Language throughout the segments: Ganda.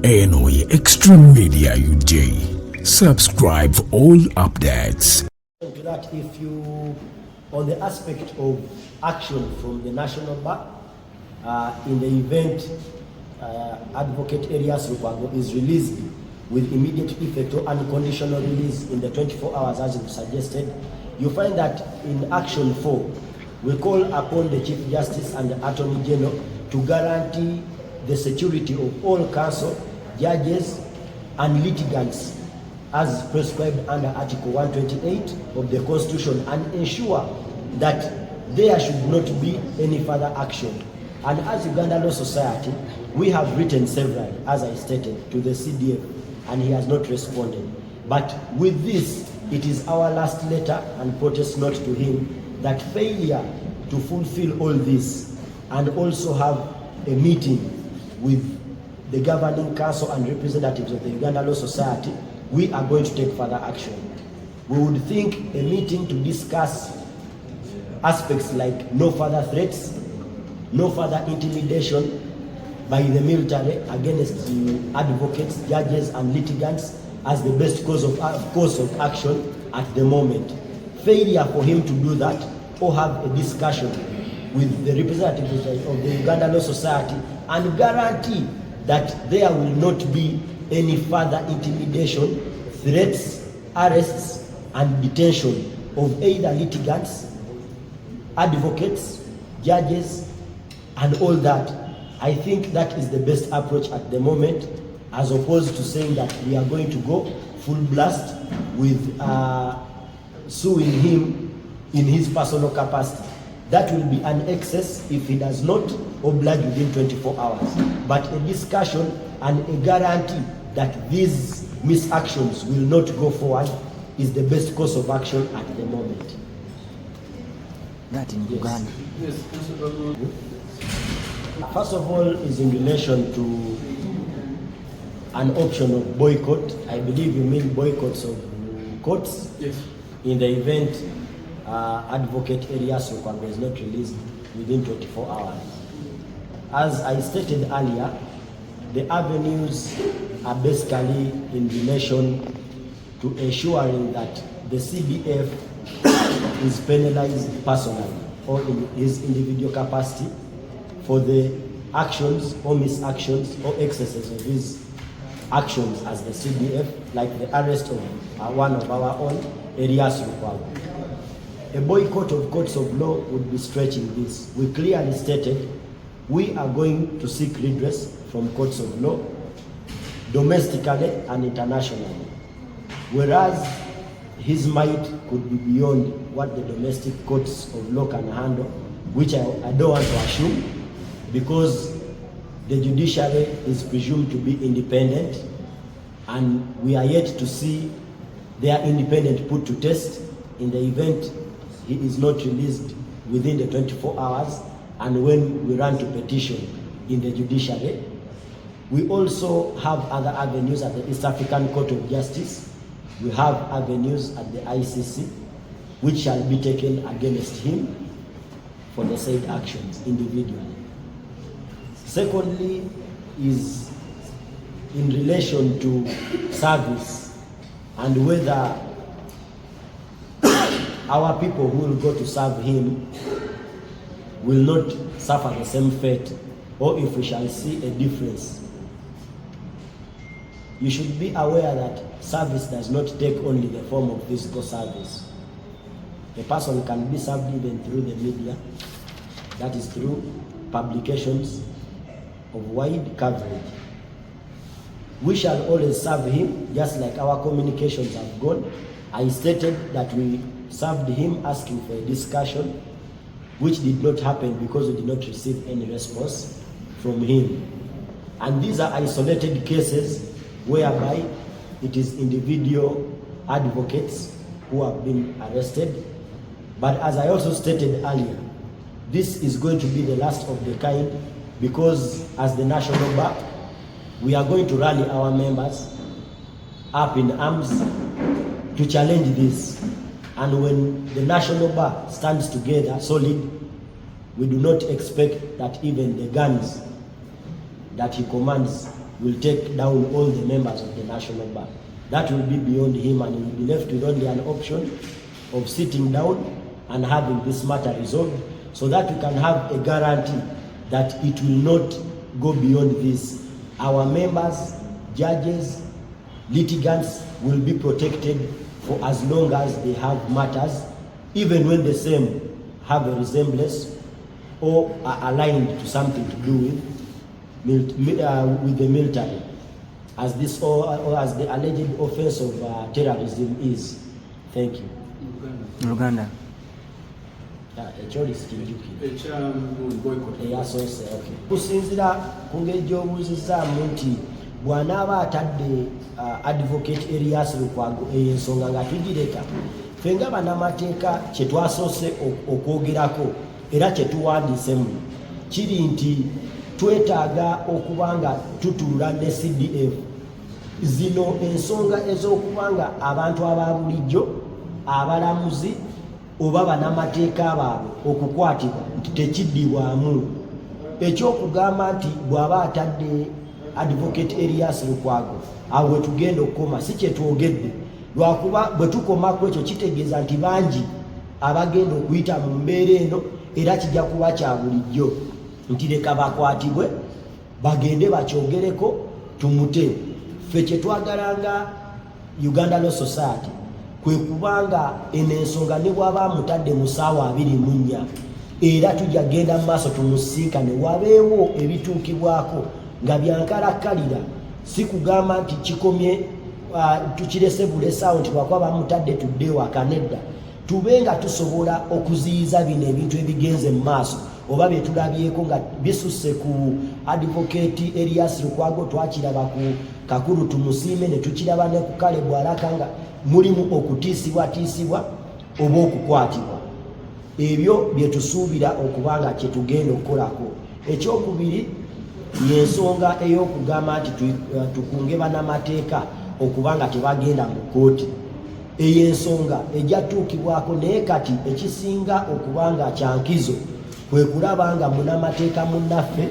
Eno Extreme Media UJ. Subscribe for all updates. To that, if you, on the aspect of action from the National Bar, in the event Advocate Elias Lukwago is released with immediate effect or unconditional release in the 24 hours as you suggested, you find that in Action 4, we call upon the Chief Justice and the Attorney General to guarantee the security of all counsel, judges, and litigants as prescribed under Article 128 of the Constitution, and ensure that there should not be any further action. And as Uganda Law Society, we have written several, as I stated, to the CDF, and he has not responded. But with this, it is our last letter and protest note to him that failure to fulfill all this and also have a meeting with the governing council and representatives of the Uganda Law Society, we are going to take further action. We would think a meeting to discuss aspects like no further threats, no further intimidation by the military against the advocates, judges, and litigants as the best course of action at the moment. Failure for him to do that or have a discussion with the representatives of the Uganda Law Society and guarantee that there will not be any further intimidation, threats, arrests, and detention of either litigants, advocates, judges, and all that. I think that is the best approach at the moment, as opposed to saying that we are going to go full blast with suing him in his personal capacity. That will be an excess if he does not oblige within 24 hours. But a discussion and a guarantee that these misactions will not go forward is the best course of action at the moment. That in Uganda. Yes. First of all, is in relation to an option of boycott. I believe you mean boycotts of courts. Yes. In the event Advocate Elias Lukwago is not released within 24 hours. As I stated earlier, the avenues are basically in relation to ensuring that the CDF is penalized personally or in his individual capacity for the actions or misactions or excesses of his actions as the CDF, like the arrest of one of our own, Elias Lukwago. A boycott of courts of law would be stretching this. We clearly stated we are going to seek redress from courts of law, domestically and internationally. Whereas his might could be beyond what the domestic courts of law can handle, which I don't want to assume, because the judiciary is presumed to be independent, and we are yet to see their independence put to test in the event he is not released within the 24 hours, and when we run to petition in the judiciary. We also have other avenues at the East African Court of Justice. We have avenues at the ICC, which shall be taken against him for the said actions individually. Secondly, is in relation to service and whether our people who will go to serve him will not suffer the same fate, or if we shall see a difference. You should be aware that service does not take only the form of physical service. A person can be served even through the media, that is through publications of wide coverage. We shall always serve him just like our communications have gone. I stated that we served him asking for a discussion, which did not happen because we did not receive any response from him. And these are isolated cases whereby it is individual advocates who have been arrested. But as I also stated earlier, this is going to be the last of the kind, because as the National Bar, we are going to rally our members up in arms to challenge this. And when the National Bar stands together solid, we do not expect that even the guns that he commands will take down all the members of the National Bar. That will be beyond him, and he will be left with only an option of sitting down and having this matter resolved, so that we can have a guarantee that it will not go beyond this. Our members, judges, litigants will be protected for as long as they have matters, even when the same have a resemblance or are aligned to something to do with the military, as this or as the alleged offense of terrorism is. Thank you. Uganda. Kusinzira ku ngeri gy'obuuzizaamu nti bw'anaaba atadde Advocate Erias Lukwago ensonga nga tugireka, ffe nga bannamateeka kye twasoose okwogerako era kye tuwandiisemu kiri nti twetaaga okuba nga tutuula ne CDF zino ensonga ez'okuba nga abantu aba bulijjo, abalamuzi oba bannamateeka baabwe okukwatibwa nti tekiddibwamu. Ekyokugamba nti bw'aba atadde Advocate Erias Lukwago awo bwe tugenda okukoma si kye twogedde, lwakuba bwe tukoma ku ekyo kitegeeza nti bangi abagenda okuyita mu mbeera eno, era kijja kuba kya bulijjo nti leka bakwatibwe bagende bakyogereko tumute. Ffe kye twagalanga Uganda Law Society kwe kubanga eno ensonga ne bw'aba mutadde mu ssaawa 24 era tujja genda mu maaso tumusinkane wabeewo ebituukibwako nga byankalakkalira, si kugamba nti kikomye tukirese bulesaawo nti lwakuba bamutadde tudde waka, nedda. Tube nga tusobola okuziyiza bino ebintu ebigenze mu maaso oba bye tulabyeko nga bisusse ku Advocate Erias Lukwago, twakiraba ku Kakulu Tumusiime, ne tukiraba ne ku Kale Bwalaka nga mulimu okutiisibwatiisibwa oba okukwatibwa. Ebyo bye tusuubira okuba nga kye tugenda okukolako. Ekyokubiri y'ensonga ey'okugamba nti tukunge bannamateeka okuba nga tebagenda mu kkooti. Eyo ensonga ejja tuukibwako, naye kati ekisinga okuba nga kyankizo kwe kulaba nga munnamateeka munnaffe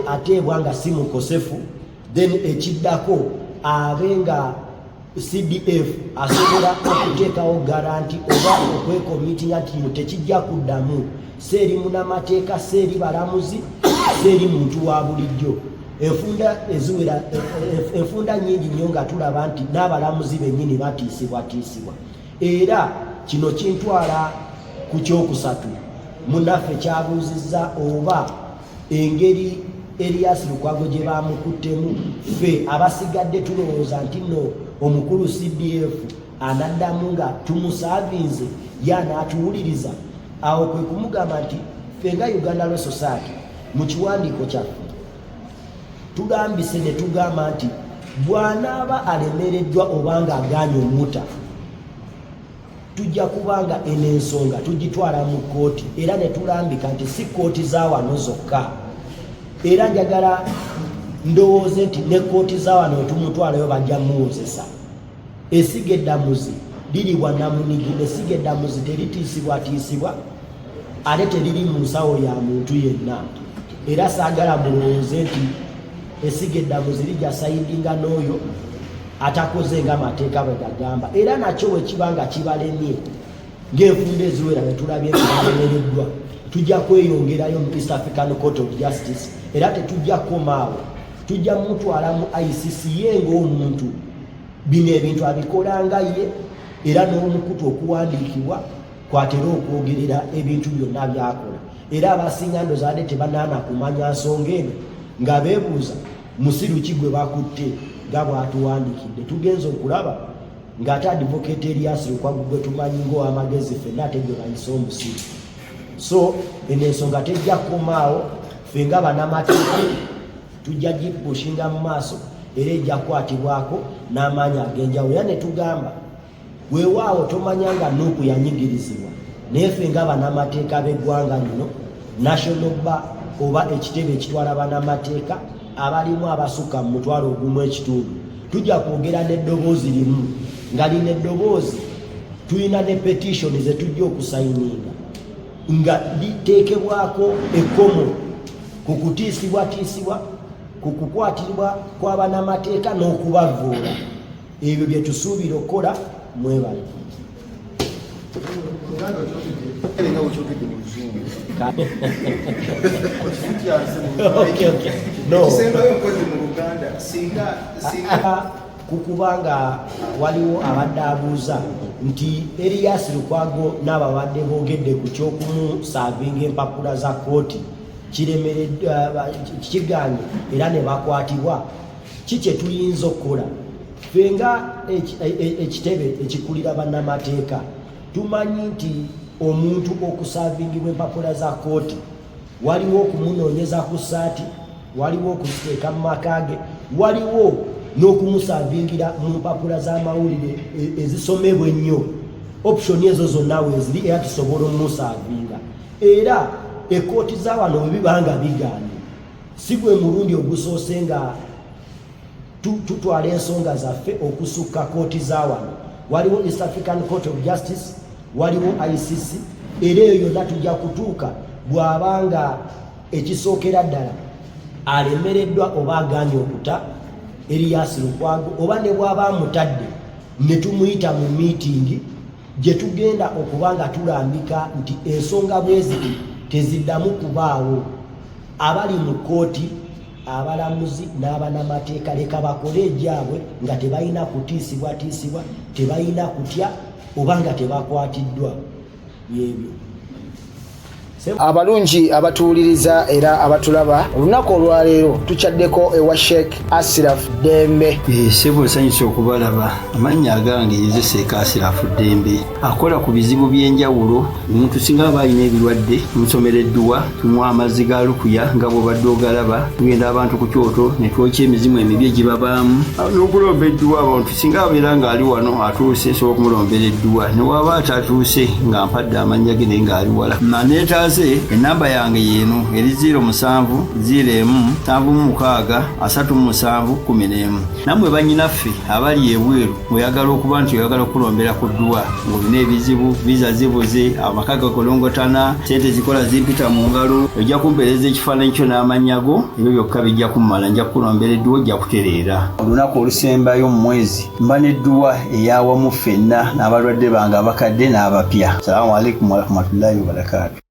ateebwa nga si mukosefu, then ekiddako abe nga CDF asobola okuteekawo garanti oba okwekomitinga nti kino tekijja kuddamu, seeri munnamateeka, seeri balamuzi, seeri muntu wa bulijjo. Enfunda nyingi nnyo nga tulaba nti n'abalamuzi bennyini batiisibwatiisibwa. Era kino kintwala ku kyokusatu, munnaffe kyabuuzizza oba engeri Erias Lukwago gye bamukuttemu, ffe abasigadde tulowooza nti nno omukulu CDF anaddamu nga tumusaavinze ye anaatuwuliriza. Awo kwe kumugamba nti ffe nga Uganda Law Society mu kiwandiiko kyaffe tugambise ne tugamba nti bw'anaaba alemereddwa obanga agaanye omuta, tujja kubanga eno ensonga tugitwala mu kkooti, era ne tulambika nti si kkooti za wano zokka, era njagala ndowooze nti ne kkooti za wano tumutwalayo bajja muwozesa. Essiga eddamuzi liri bwannamunigi, essiga eddamuzi teritiisibwatiisibwa ate teriri mu nsawo ya muntu yenna, era saagala mulowooze nti essiga eddamuzi lijja sayidinga n'oyo atakoze nga amateeka bwe gagamba. Era nakyo bwe kiba nga kibalemye ng'enfunda eziwera bwe tulabye balemereddwa, tujja kweyongerayo mu East African Court of Justice, era tetujja kukomaawo, tujja mutwala mu ICC ye ng'omuntu. Bino ebintu abikolanga ye, era n'omukutu okuwandiikibwa kwatera okwogerera ebintu byonna byakola. Era abasinga ndozaade tebanaana kumanya nsonga eno nga beebuuza musiru ki gwe bakutte nga bw'atuwandiikidde. Tugenza okulaba ng'ate Advocate Erias Lukwago gwe tumanyi ng'owamagezi ffenna ate gwe bayise omusiru. So eno ensonga tejja kukomaawo, ffe nga bannamateeka tujja gipushinga mu maaso, era ejja kukwatibwako n'amaanyi ag'enjawulo. Era ne tugamba weewaawo tomanya nga Nuupu yanyigirizibwa, naye ffe nga bannamateeka b'eggwanga lino, National Bar oba ekitebe ekitwala bannamateeka abalimu abasukka mu 1.5 tujja kwogera n'eddoboozi limu, nga lino eddoboozi tulina ne petition ze tujja okusayininga nga liteekebwako ekkomo ku kutiisibwatiisibwa ku kukwatirwa kw'abannamateeka n'okubavvuula. Ebyo bye tusuubira okukola. Mwebale. Kukubanga waliwo abadde abuuza nti Erias Lukwago n'ababadde boogedde ku ky'okumusaavinga empapula za kkooti kiganye era ne bakwatibwa. Ki kye tuyinza okukola? Ffe nga ekitebe ekikulira bannamateeka tumanyi nti omuntu okusaavingibwa empapula za kkooti waliwo okumunoonyeza ku ssaati, waliwo okuziteeka mu maka ge, waliwo n'okumusaavingira mu mpapula z'amawulire ezisomebwa ennyo. Option ezo zonna weeziri era tusobola omumusaavinga. Era ekkooti za wano bwe biba nga bigaanye, si gwe mulundi ogusoose nga tutwala ensonga zaffe okusukka kkooti za wano. Waliwo East African Court of Justice, waliwo ICC, era eyo yonna tujja kutuuka bw'abanga ekisookera ddala alemereddwa oba agaanye okuta Erias Lukwago, oba ne bw'aba amutadde ne tumuyita mu miitingi gye tugenda okuba nga tulambika nti ensonga bwe ziti teziddamu kubaawo. Abali mu kkooti, abalamuzi n'abannamateeka leka bakole egyabwe nga tebalina kutiisibwa, tebalina kutya oba nga tebakwatiddwa. Yebyo. Abalungi abatuwuliriza era abatulaba, olunaku olwaleero tukyaddeko ewa Sheikh Ashraf Dembe. Ssebo nsanyuse okubalaba. Amannya agange ye Sheikh Ashraf Dembe. Akola ku bizibu by'enjawulo. Omuntu singa aba alina ebirwadde tumusomereddwa, tumuwa amazzi ga lukuya nga bw'obadde ogalaba, tugenda abantu ku kyoto ne twokya emizimu emibi egibabaamu n'okulomba edduwa. Abantu singa abeera ng'ali wano atuuse sobola okumulombera edduwa, ne waba atatuuse nga mpadde amannya ge naye ng'ali wala. Neetaaze enamba yange yeeno eri 0707763711. Nammwe bannyinaffe abali ebweru oyagala okuba nti oyagala okulombera ku dduwa ng'olina ebizibu, viza zibuze, amaka gakolongotana, sente zikola zimpita mu ngalo, ojja kumpeereza ekifaananyi kyo n'amannya go, ebyo byokka bijja kummala. Nja kukulombera edduwa, ojja kutereera. Olunaku olusembayo mu mwezi mba n'edduwa eyawamu ffenna n'abalwadde bange abakadde n'abapya. Salaamu alaikum warahmatullahi wabarakatuh.